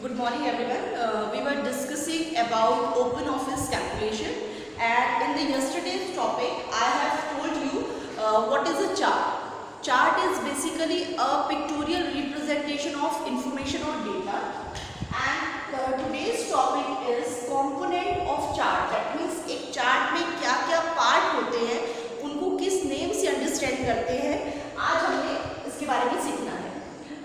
Good morning everyone. We were discussing about open office calculation, and in the yesterday's topic I have told you what is a chart. Chart is basically a pictorial representation of information or data, and today's topic is component of chart. That means एक chart में क्या क्या part होते हैं, उनको किस name से understand करते हैं, आज हमने इसके बारे में सीखना है।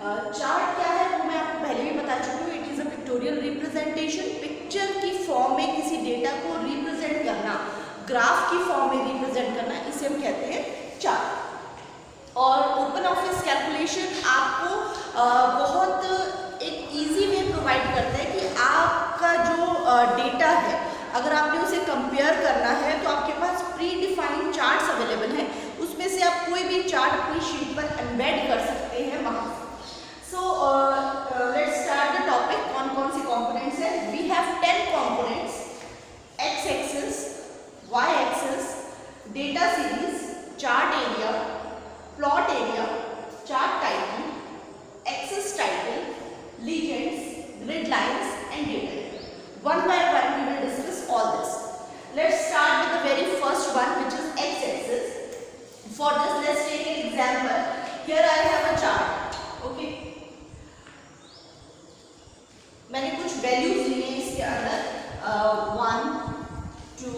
चार्ट क्या है वो मैं आपको पहले भी बता चुकी हूँ। It is a pictorial representation, picture की फॉर्म में किसी डेटा को रिप्रेजेंट करना, ग्राफ की फॉर्म में रिप्रेजेंट करना, इसे हम कहते हैं चार्ट। और ओपन ऑफिस कैलकुलेशन आपको बहुत एक इजी वे प्रोवाइड करता है कि आपका जो डेटा है, अगर आपने उसे कंपेयर करना है तो आपके पास प्री डिफाइंड चार्ट्स अवेलेबल हैं, उसमें से आप कोई भी चार्ट अपनी शीट पर एम्बेड कर सकते हैं वहाँ से। So let's start the topic. कौन सी components है? We have 10 components: x-axis, y-axis, data series, chart area, plot area, chart title, axis title, legends, grid lines, and data. One by one we will discuss all this. Let's start with the very first one, which is x-axis. For this, let's take an example. Here I have a chart. Okay. मैंने कुछ values लिए हैं इसके अंदर 1 2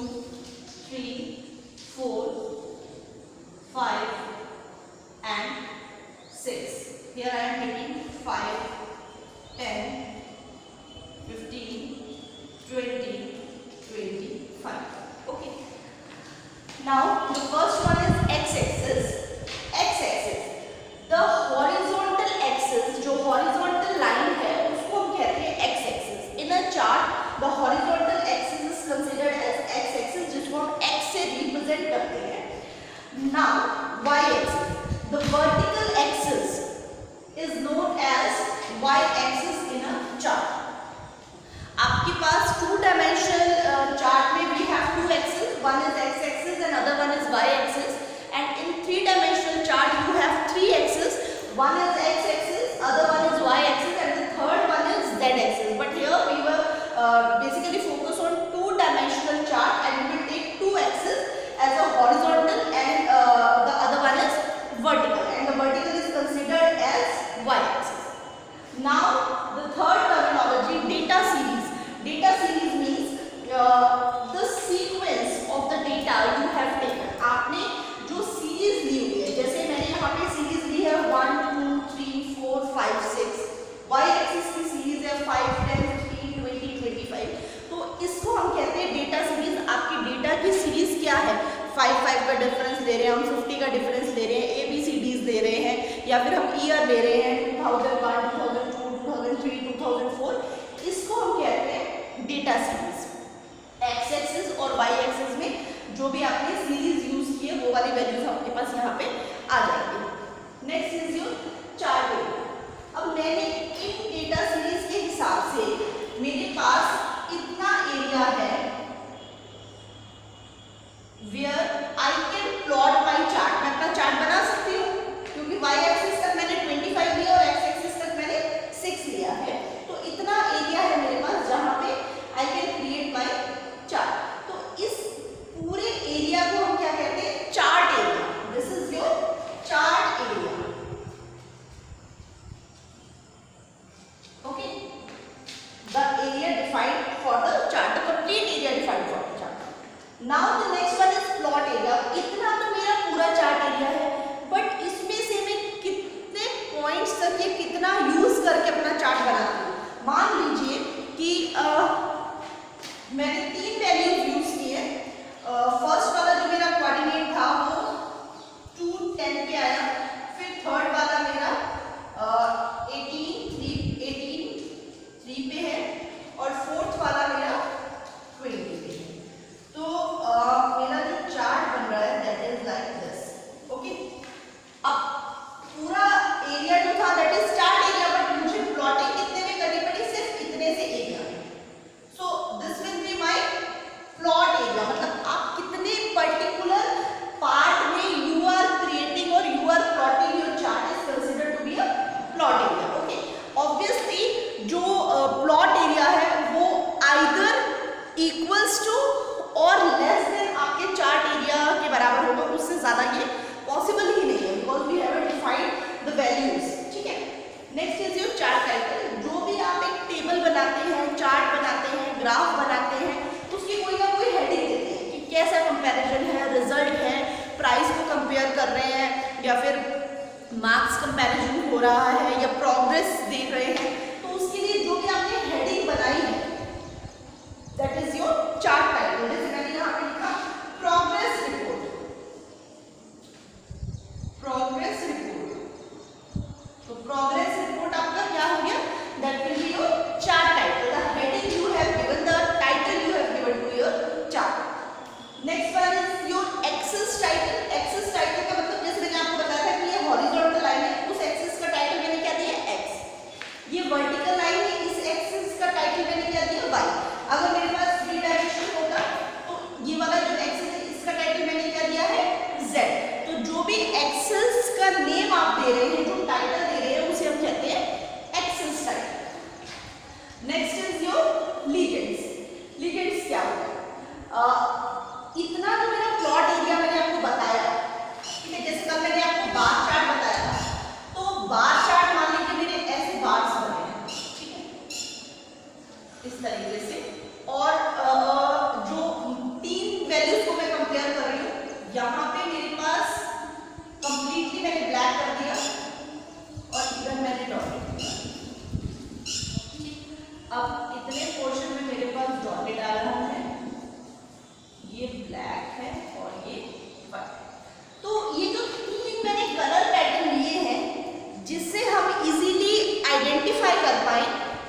3 4 5 and 6. Here I am taking 5 10 15 20 25. Okay, now the first one is x-axis. The horizontal axis, जो horizontal line है उसको हम कहते हैं x-axis. In a chart, the horizontal axis is considered as x-axis, जिसको हम x से represent करते हैं. Now y-axis, the vertical axis is known as y-axis in a chart. आपके पास two dimensional chart में we have two axes, one is x-axis and other one is y-axis, and in three dimensional chart you have three axes, one is x-axis, other one is y-axis, and the third one is z-axis. But here we were basically focused on two dimensional chart, and we will take two axes as a horizontal and the other one is vertical, and the vertical is considered as y-axis. Now the third terminology, data series. Data series means the sequence of the data you have taken. आपने जो series ली हुई है, जैसे मैंने यहाँ पे series ली है 1 2 3 4 5 6, y axis की सीरीज है 5 10 15 20 25, तो इसको हम कहते हैं डेटा सीरीज। आपकी डेटा की सीरीज क्या है? 5 5 का डिफरेंस ले रहे हैं हम, 50 का डिफरेंस ले रहे हैं, ABCDs ले रहे हैं, या फिर हम ईयर ले रहे हैं 2001 2002 2003 2004, इसको हम कहते हैं डेटा सीरीज। एक्स एक्सिस और वाई एक्सिस में जो भी आपने सीरीज यूज की है वो वाली वैल्यूज आपके पास यहाँ पे आ जाएगी। Next is your chart area. अब मैंने इन डेटा सीरीज के हिसाब से मेरे पास इतना एरिया है where I can plot my chart. मैं अपना चार्ट बना सकती हूँ क्योंकि वाई एक्सिस तक मैंने 25 लिया और एक्स एक्सिस तक मैंने 6 लिया है, तो इतना एरिया है मेरे पास जहाँ पे I can create my chart. पूरे एरिया को हम क्या कहते हैं? Chart area. This is your chart marks comparison हो रहा है या प्रोग्रेस देख रहे हैं, तो उसके लिए जो भी आपने हेडिंग बनाई है that is your chart title. जैसे मैंने यहाँ पे लिखा प्रोग्रेस रिपोर्ट, प्रोग्रेस रिपोर्ट, तो प्रोग्रेस रिपोर्ट आपका क्या हो गया, that will be your chart title, the heading you have given, the title you have given to your chart. Next one is your axis title. Axis title का मतलब जैसे मैंने आपको बताया था कि ये हॉरिजॉन्टल लाइन है, उस एक्सिस का टाइटल मैंने क्या दिया एक्स। ये वर्टिकल लाइन है, इस एक्सिस का टाइटल मैंने क्या दिया वाई। अगर मेरे पास 3 डायरेक्शन होता तो ये वाला जो एक्सिस है इसका टाइटल मैंने क्या दिया है जेड। तो जो भी एक्सिस का नेम आप दे रहे हैं, जो टाइटल दे रहे हैं, उसे हम कहते हैं axis title. Next is your legends. Legends क्या होता है, इतना जो मेरा प्लॉट एरिया मैंने आपको बताया, ठीक है, जैसे कल मैंने आपको बार चार्ट बताया था, तो बार चार्ट मान लीजिए मेरे ऐसे बार्स बने हैं, ठीक है, इस तरीके से, और जो 3 वैल्यूज को मैं कंपेयर कर रही हूँ, यहाँ पे मेरे पास कंप्लीटली मैंने ब्लैक कर दिया और इधर मैंने डॉटेड किया। अब इतने पोर्शन में मेरे पास डॉटेड आ रहा है, ये ब्लैक है और ये व्हाइट। तो ये जो 3 मैंने कलर पैटर्न लिए हैं, जिससे हम इजीली आइडेंटिफाई कर पाए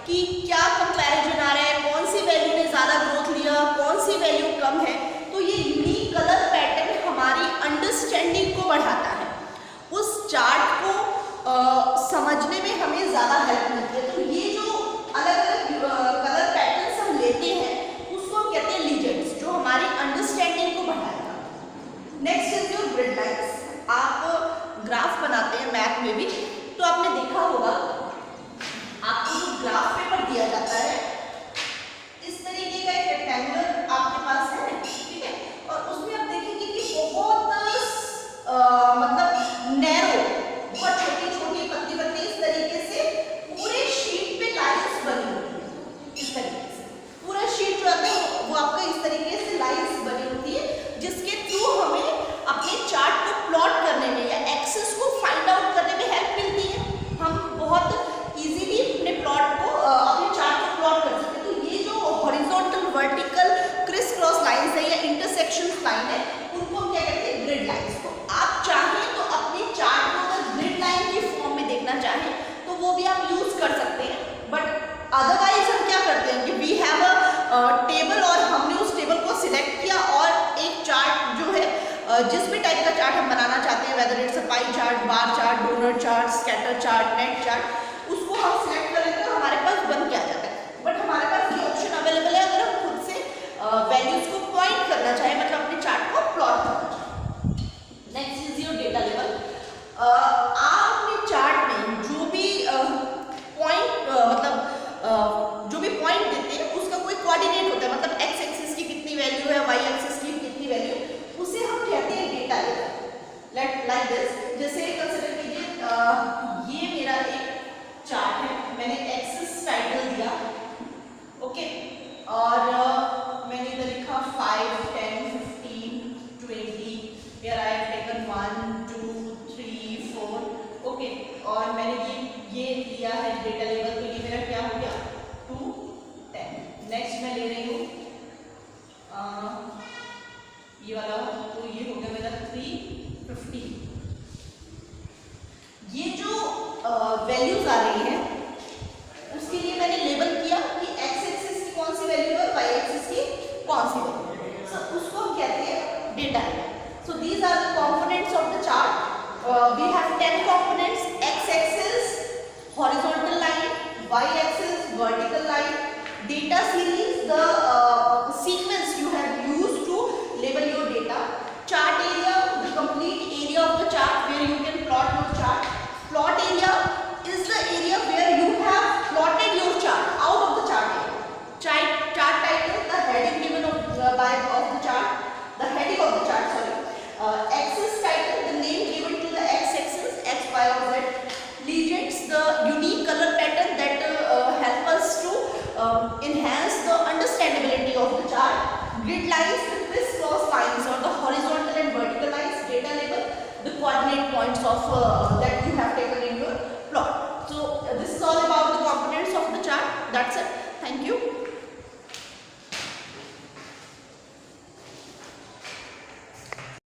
कि क्या कंपैरिजन आ रहा है, कौन सी वैल्यू ने ज़्यादा ग्रोथ लिया, कौन सी वैल्यू कम है, तो ये यूनिक कलर पैटर्न हमारी अंडरस्टैंडिंग को बढ़ाता है, उस चार्ट को समझने में हमें ज़्यादा हेल्प मिलती है। तो ये जो अलग अलग कलर पैटर्न्स हम लेते हैं उसको हम कहते हैं लीजेंड्स, जो हमारी अंडरस्टैंडिंग को बढ़ाएगा। Next is your grid lines. आप ग्राफ बनाते हैं मैथ में भी, तो आपने देखा होगा आपको जो ग्राफ पेपर दिया जाता है, इस तरीके का एक रेक्टेंगुलर आपके पास है, ठीक है, और उसमें आप देखेंगे कि बहुत मतलब नैरो, बहुत छोटी छोटी पतली पतली इस तरीके से पूरे शीट पे लाइंस बनी होती है। इस तरीके से पूरा शीट जो आता है वो आपका इस तरीके से लाइंस बनी होती है, जिसके थ्रू हमें अपने चार्ट को प्लॉट करने में या एक्सिस को फाइंड आउट करने में हेल्प मिलती है। हम बहुत इजीली अपने प्लॉट को अपने चार्ट को प्लॉट कर सकते हैं। तो ये जो horizontal, vertical, criss cross lines है या इंटरसेक्शन लाइन है, उनको हम क्या कहते हैं ग्रिड लाइंस को। आप चाहें तो अपने चार्ट को अगर ग्रिड लाइन की फॉर्म में देखना चाहें तो वो भी आप यूज कर सकते हैं, बट अदरवाइज हम क्या करते हैं कि वी हैव अ टेबल और हमने उस टेबल को सिलेक्ट किया और एक चार्ट जो है जिस भी टाइप का चार्ट हम बनाना चाहते हैं, whether it's a pie chart, bar chart, donut chart, scatter chart, net chart, उसको हम सिलेक्ट करेंगे तो हमारे पास बन क्या जाता है। बट हमारे पास ये ऑप्शन अवेलेबल है अगर हम खुद से वैल्यूज को पॉइंट करना चाहें, मतलब अपने चार्ट को प्लॉट करना चाहें। Next is your data level. आप अपने चार्ट में जो भी पॉइंट मतलब जो भी पॉइंट देते हैं उसका कोई कोऑर्डिनेट होता है, मतलब एक्स एक्सिस की कितनी वैल्यू है, वाई एक्सिस की कितनी वैल्यू, उसे हम कहते हैं डेटा लेवल। लाइक दिस, जैसे कंसीडर कीजिए ये मेरा एक चार्ट है, मैंने एक्सिस टाइटल दिया, ओके, और मैंने इधर लिखा 5, 10, 15, 20, here I have taken 1, 2, 3, 4, okay, और मैंने ये लिया है डेटा लेवल, तो ये मेरा क्या हो गया 2, 10। नेक्स्ट मैं ले रही हूँ ये वाला, तो ये हो गया मेरा 3, 15। ये जो वैल्यूज आ रही हैं उसके लिए मैंने लेबल किया कि एक्स एक्सिस की कौन सी वैल्यू है, वाई एक्सिस की कौन सी वैल्यू है, सो उसको हम कहते हैं data level. So these are the components of the chart. We have 10 components: x axis horizontal line, y axis vertical line, data series, the sequence you have used to label your data, chart area, the complete area of the chart where you can plot your chart. Plot area is the area where you have plotted your chart out of the chart area. Chart title, the heading given of the chart, the heading of the chart, sorry. Axis title, the name given to the x-axis, x, y or z. Legends, the unique color pattern that help us to enhance the understandability of the chart. Grid lines, the criss-cross lines or the horizontal and vertical lines. Data label, the coordinate points of that you That's it.